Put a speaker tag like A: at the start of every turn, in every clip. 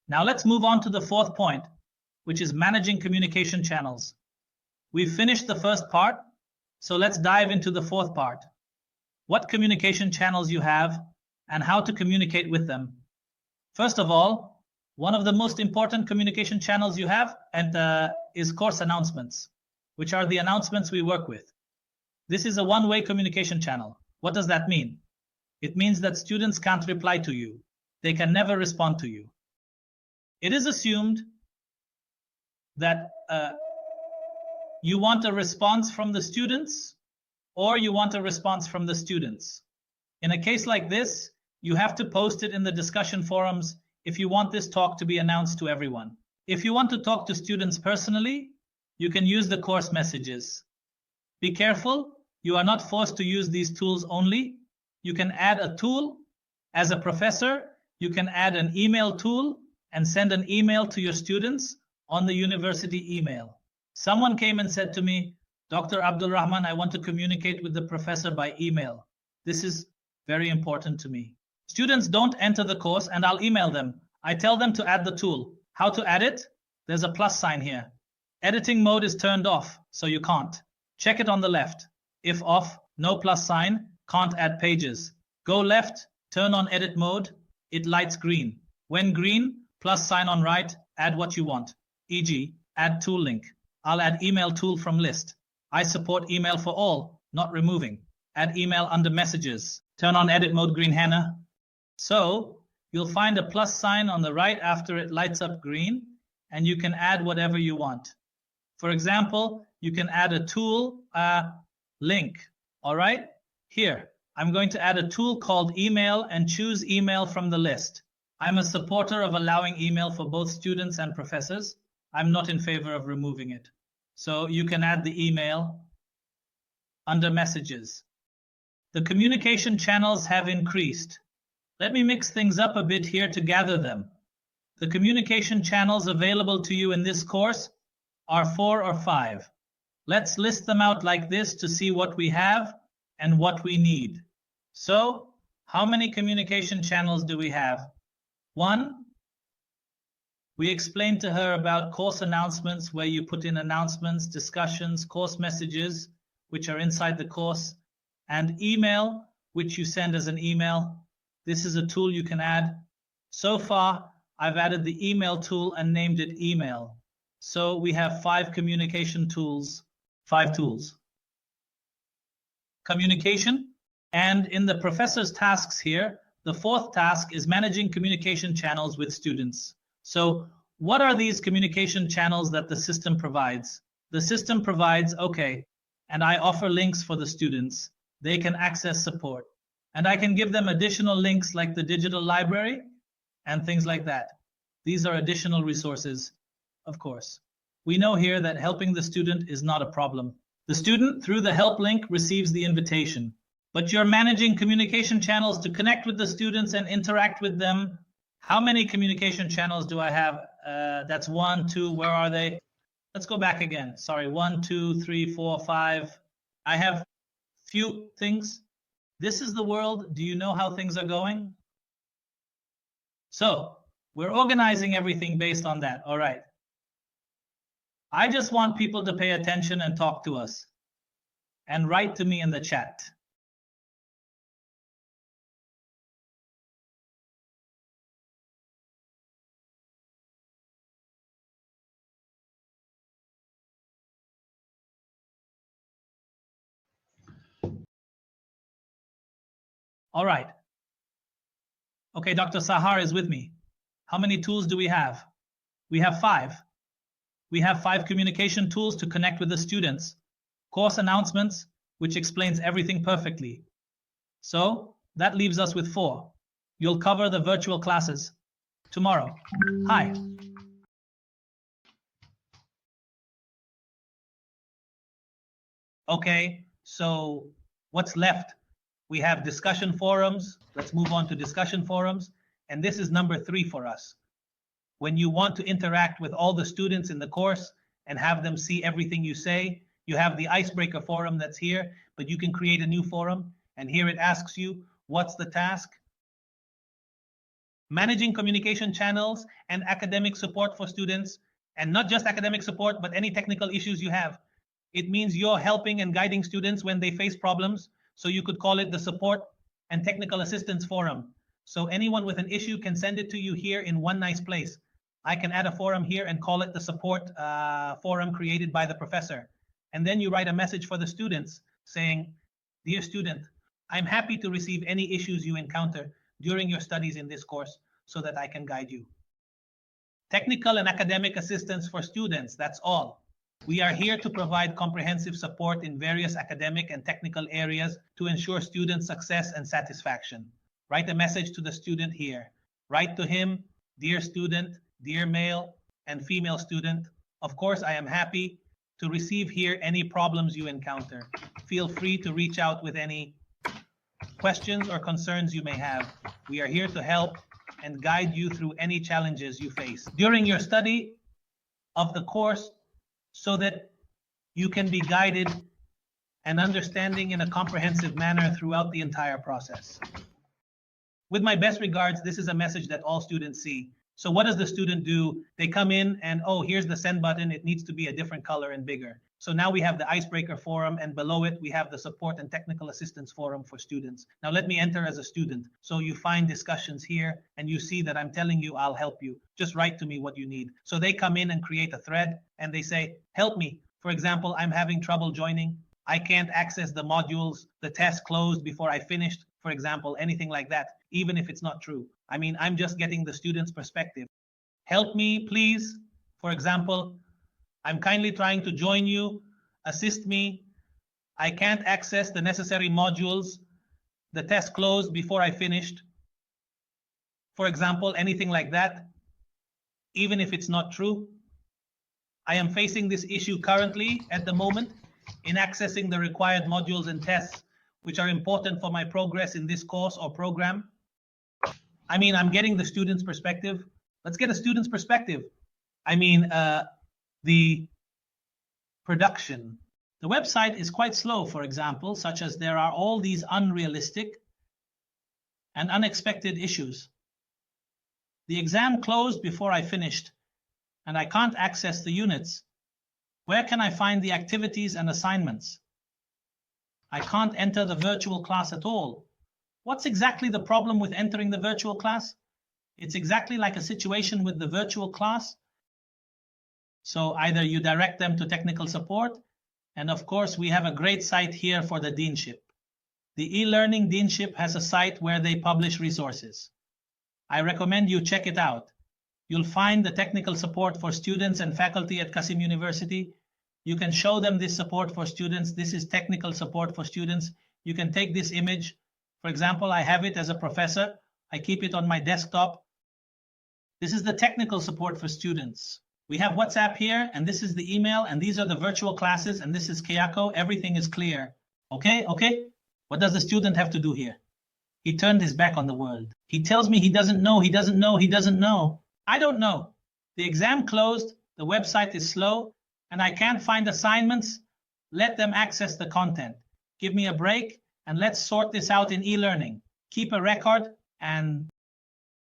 A: Now let's move on to the fourth point, which is managing communication channels. We've finished the first part, so let's dive into the fourth part. What communication channels you have and how to communicate with them. First of all, one of the most important communication channels you have is course announcements, which are the announcements we work with. This is a one-way communication channel. What does that mean? It means that students can't reply to you. They can never respond to you. It is assumed that you want a response from the students or you want a response from the students. In a case like this, you have to post it in the discussion forums if you want this talk to be announced to everyone. If you want to talk to students personally, you can use the course messages. Be careful, you are not forced to use these tools only. You can add a tool. As a professor, you can add an email tool and send an email to your students on the university email. Someone came and said to me, Dr. Abdul Rahman, I want to communicate with the professor by email. This is very important to me. Students don't enter the course and I'll email them. I tell them to add the tool. How to add it? There's a plus sign here. Editing mode is turned off, so you can't. Check it on the left. If off, no plus sign, can't add pages. Go left, turn on edit mode, it lights green. When green, plus sign on right, add what you want. E.g., add tool link. I'll add email tool from list. I support email for all, not removing. Add email under messages. Turn on edit mode green Hannah. So you'll find a plus sign on the right after it lights up green, and you can add whatever you want. For example, you can add a tool, link. All right, here, I'm going to add a tool called email and choose email from the list. I'm a supporter of allowing email for both students and professors. I'm not in favor of removing it. So you can add the email under messages. The communication channels have increased. Let me mix things up a bit here to gather them. The communication channels available to you in this course are 4 or 5. Let's list them out like this to see what we have and what we need. So, how many communication channels do we have? 1. We explained to her about course announcements, where you put in announcements, discussions, course messages, which are inside the course, and email, which you send as an email. This is a tool you can add. So far, I've added the email tool and named it email. So we have 5 communication tools, 5 tools. Communication, and in the professor's tasks here, the 4th task is managing communication channels with students. So what are these communication channels that the system provides? The system provides, and I offer links for the students. They can access support. And I can give them additional links like the digital library and things like that. These are additional resources, of course. We know here that helping the student is not a problem. The student, through the help link, receives the invitation. But you're managing communication channels to connect with the students and interact with them. How many communication channels do I have? That's 1, 2, where are they? Let's go back again. Sorry, 1, 2, 3, 4, 5. I have few things. This is the world. Do you know how things are going? So we're organizing everything based on that. All right. I just want people to pay attention and talk to us and write to me in the chat. All right. Okay, Dr. Sahar is with me. How many tools do we have? We have 5. We have 5 communication tools to connect with the students. Course announcements, which explains everything perfectly. So that leaves us with 4. You'll cover the virtual classes tomorrow. Hi. Okay, so what's left? We have discussion forums. Let's move on to discussion forums. And this is number 3 for us. When you want to interact with all the students in the course and have them see everything you say, you have the icebreaker forum that's here, but you can create a new forum. And here it asks you, what's the task? managing communication channels and academic support for students, and not just academic support, but any technical issues you have. It means you're helping and guiding students when they face problems. So you could call it the Support and Technical Assistance Forum. So anyone with an issue can send it to you here in one nice place. I can add a forum here and call it the Support Forum created by the professor. And then you write a message for the students saying, "Dear student, I'm happy to receive any issues you encounter during your studies in this course so that I can guide you." Technical and academic assistance for students, that's all. We are here to provide comprehensive support in various academic and technical areas to ensure student success and satisfaction. Write a message to the student here. Write to him, "Dear student, dear male and female student, of course I am happy to receive here any problems you encounter. Feel free to reach out with any questions or concerns you may have. We are here to help and guide you through any challenges you face during your study of the course so that you can be guided and understanding in a comprehensive manner throughout the entire process. With my best regards, this is a message that all students see. So what does the student do? They come in and, oh, here's the send button. It needs to be a different color and bigger. So now we have the Icebreaker Forum, and below it, we have the Support and Technical Assistance Forum for students. Now let me enter as a student. So you find discussions here, and you see that I'm telling you I'll help you. Just write to me what you need. So they come in and create a thread, and they say, "Help me. For example, I'm having trouble joining. I can't access the modules. The test closed before I finished." For example, anything like that, even if it's not true. I mean, I'm just getting the student's perspective. "Help me, please. For example, I'm kindly trying to join you. Assist me. I can't access the necessary modules. The test closed before I finished." For example, anything like that, even if it's not true. "I am facing this issue currently at the moment in accessing the required modules and tests, which are important for my progress in this course or program." I mean, I'm getting the student's perspective. Let's get a student's perspective. I mean, the production. The website is quite slow, for example, such as there are all these unrealistic and unexpected issues. "The exam closed before I finished, and I can't access the units. Where can I find the activities and assignments? I can't enter the virtual class at all. What's exactly the problem with entering the virtual class? It's exactly like a situation with the virtual class. So either you direct them to technical support, and of course we have a great site here for the deanship. The e-learning deanship has a site where they publish resources. I recommend you check it out. You'll find the technical support for students and faculty at Qasim University. You can show them this support for students. This is technical support for students. You can take this image. For example, I have it as a professor. I keep it on my desktop. This is the technical support for students. We have WhatsApp here, and this is the email, and these are the virtual classes, and this is Kayako. Everything is clear. Okay? What does the student have to do here? He turned his back on the world. He tells me he doesn't know. I don't know. The exam closed, the website is slow, and I can't find assignments. Let them access the content. Give me a break, and let's sort this out in e-learning. Keep a record, and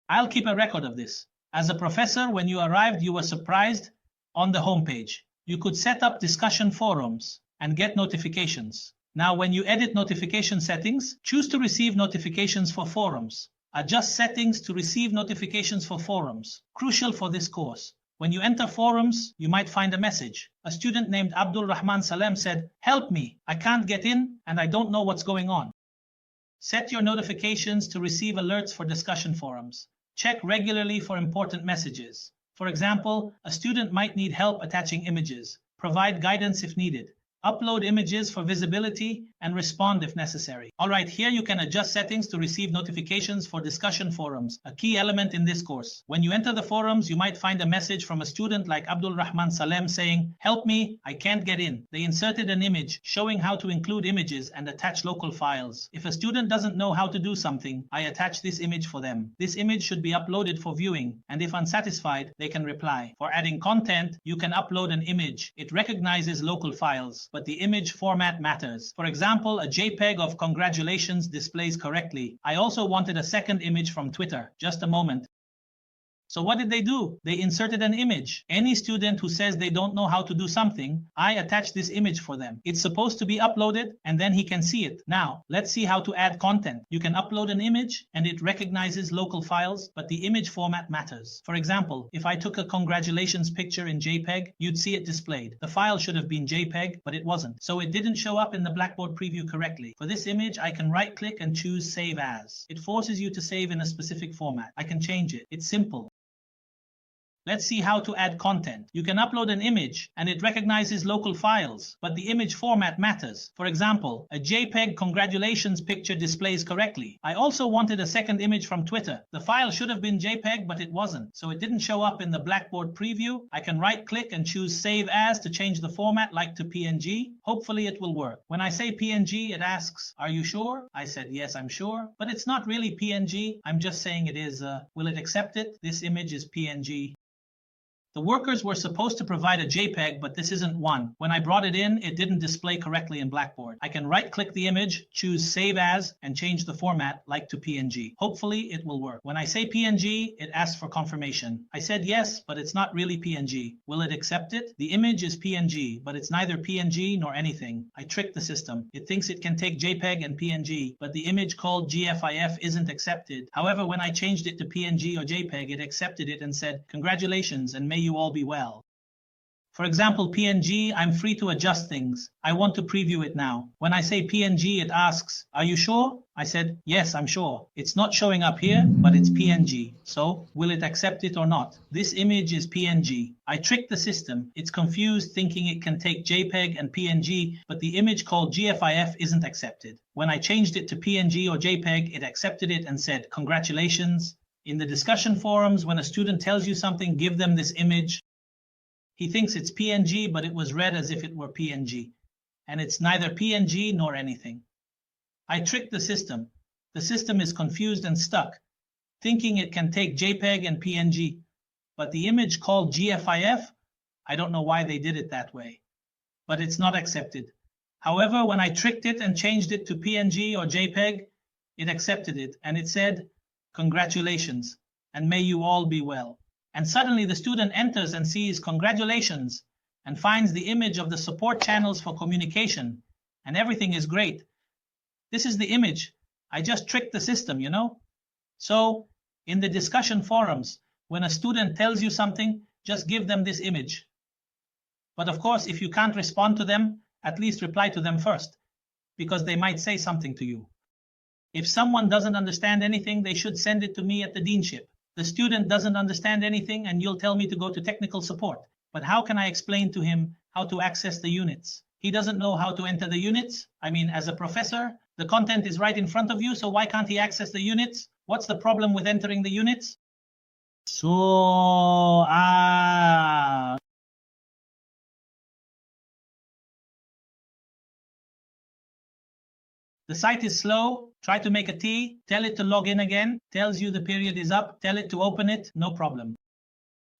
A: I'll keep a record of this. As a professor, when you arrived, you were surprised on the homepage. You could set up discussion forums and get notifications. Now, when you edit notification settings, choose to receive notifications for forums. Adjust settings to receive notifications for forums. Crucial for this course. When you enter forums, you might find a message. A student named Abdul Rahman Salem said, "Help me, I can't get in and I don't know what's going on." Set your notifications to receive alerts for discussion forums. Check regularly for important messages. For example, a student might need help attaching images. Provide guidance if needed. Upload images for visibility and respond if necessary. All right, here you can adjust settings to receive notifications for discussion forums, a key element in this course. When you enter the forums, you might find a message from a student like Abdul Rahman Salem saying, "Help me, I can't get in." They inserted an image showing how to include images and attach local files. If a student doesn't know how to do something, I attach this image for them. This image should be uploaded for viewing, and if unsatisfied, they can reply. For adding content, you can upload an image. It recognizes local files. channels, but the image format matters. For example, a JPEG of congratulations displays correctly. I also wanted a second image from Twitter. Just a moment. So what did they do? They inserted an image. Any student who says they don't know how to do something, I attach this image for them. It's supposed to be uploaded and then he can see it. Now, let's see how to add content. You can upload an image and it recognizes local files, but the image format matters. For example, if I took a congratulations picture in JPEG, you'd see it displayed. The file should have been JPEG, but it wasn't. So it didn't show up in the Blackboard preview correctly. For this image, I can right-click and choose Save As. It forces you to save in a specific format. I can change it. It's simple. Let's see how to add content. You can upload an image and it recognizes local files, but the image format matters. For example, a JPEG congratulations picture displays correctly. I also wanted a second image from Twitter. The file should have been JPEG, but it wasn't, so it didn't show up in the Blackboard preview. I can right-click and choose Save As to change the format, like to PNG. Hopefully it will work. When I say PNG, it asks, "Are you sure?" I said, "Yes, I'm sure." But it's not really PNG. I'm just saying it is. Will it accept it? This image is PNG. The workers were supposed to provide a JPEG, but this isn't one. When I brought it in, it didn't display correctly in Blackboard. I can right-click the image, choose Save As, and change the format, like to PNG. Hopefully, it will work. When I say PNG, it asks for confirmation. I said yes, but it's not really PNG. Will it accept it? The image is PNG, but it's neither PNG nor anything. I tricked the system. It thinks it can take JPEG and PNG, but the image called GIF isn't accepted. However, when I changed it to PNG or JPEG, it accepted it and said, "Congratulations, and may you all be well." For example, PNG, I'm free to adjust things. I want to preview it now. When I say PNG, it asks, "Are you sure?" I said, "Yes, I'm sure." It's not showing up here, but it's PNG. So, will it accept it or not? This image is PNG. I tricked the system. It's confused, thinking it can take JPEG and PNG, but the image called GIF isn't accepted. When I changed it to PNG or JPEG, it accepted it and said, "Congratulations." In the discussion forums, when a student tells you something, give them this image. He thinks it's PNG, but it was read as if it were PNG. And it's neither PNG nor anything. I tricked the system. The system is confused and stuck, thinking it can take JPEG and PNG. But the image called GIF, I don't know why they did it that way. But it's not accepted. However, when I tricked it and changed it to PNG or JPEG, it accepted it. And it said, "Congratulations, and may you all be well." And suddenly the student enters and sees "Congratulations" and finds the image of the support channels for communication, and everything is great. This is the image. I just tricked the system, you know? So, in the discussion forums, when a student tells you something, just give them this image. But of course, if you can't respond to them, at least reply to them first, because they might say something to you. If someone doesn't understand anything, they should send it to me at the deanship. The student doesn't understand anything and you'll tell me to go to technical support. But how can I explain to him how to access the units? He doesn't know how to enter the units. I mean, as a professor, the content is right in front of you, so why can't he access the units? What's the problem with entering the units? The site is slow. Try to make a T, tell it to log in again, tells you the period is up, tell it to open it, no problem.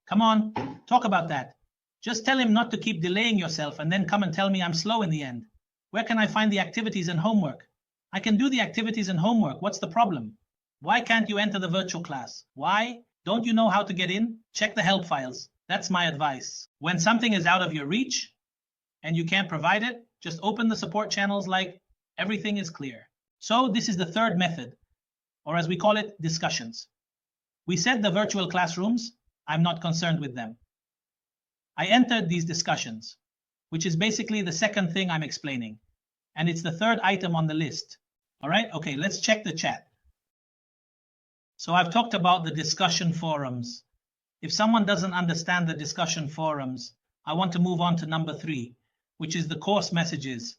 A: Come on, talk about that. Just tell him not to keep delaying yourself and then come and tell me I'm slow in the end. Where can I find the activities and homework? I can do the activities and homework. What's the problem? Why can't you enter the virtual class? Why? Don't you know how to get in? Check the help files. That's my advice. When something is out of your reach and you can't provide it, just open the support channels like everything is clear. So this is the third method, or as we call it, discussions. We said the virtual classrooms, I'm not concerned with them. I entered these discussions, which is basically the second thing I'm explaining, and it's the third item on the list. All right, okay, let's check the chat. So I've talked about the discussion forums. If someone doesn't understand the discussion forums, I want to move on to number 3, which is the course messages.